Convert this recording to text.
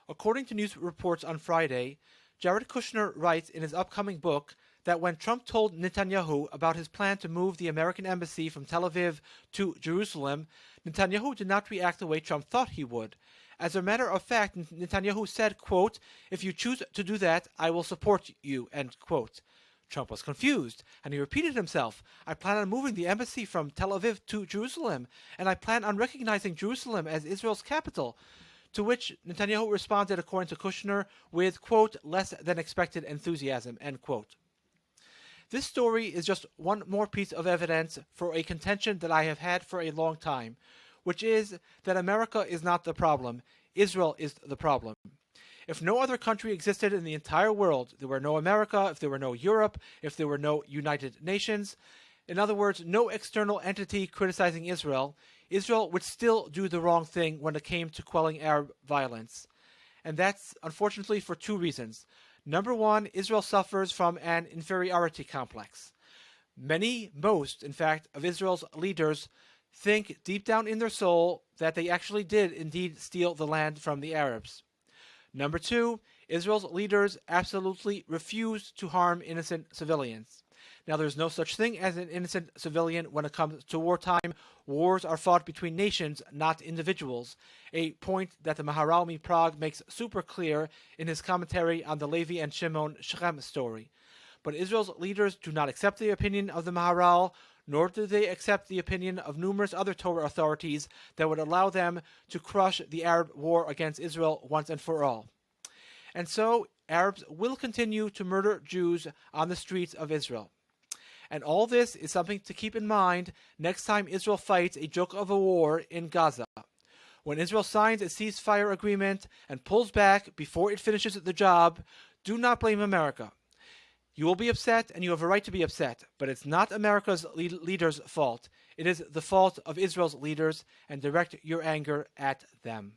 According to news reports on Friday, Jared Kushner writes in his upcoming book that when Trump told Netanyahu about his plan to move the American embassy from Tel Aviv to Jerusalem, Netanyahu did not react the way Trump thought he would. As a matter of fact, Netanyahu said, quote, "If you choose to do that, I will support you," end quote. Trump was confused, and he repeated himself, "I plan on moving the embassy from Tel Aviv to Jerusalem, and I plan on recognizing Jerusalem as Israel's capital." To which Netanyahu responded, according to Kushner, with, quote, "less than expected enthusiasm," end quote. This story is just one more piece of evidence for a contention that I have had for a long time, which is that America is not the problem, Israel is the problem. If no other country existed in the entire world, there were no America, if there were no Europe, if there were no United Nations, in other words, no external entity criticizing Israel, Israel would still do the wrong thing when it came to quelling Arab violence. And that's, unfortunately, for two reasons. Number one, Israel suffers from an inferiority complex. Most, in fact, of Israel's leaders think deep down in their soul that they actually did indeed steal the land from the Arabs. Number two, Israel's leaders absolutely refuse to harm innocent civilians. Now, there's no such thing as an innocent civilian when it comes to wartime. Wars are fought between nations, not individuals, a point that the Maharal Prague makes super clear in his commentary on the Levi and Shimon Shechem story. But Israel's leaders do not accept the opinion of the Maharal, nor do they accept the opinion of numerous other Torah authorities that would allow them to crush the Arab war against Israel once and for all. And so, Arabs will continue to murder Jews on the streets of Israel. And all this is something to keep in mind next time Israel fights a joke of a war in Gaza. When Israel signs a ceasefire agreement and pulls back before it finishes the job, do not blame America. You will be upset, and you have a right to be upset, but it's not America's leaders' fault. It is the fault of Israel's leaders, and direct your anger at them.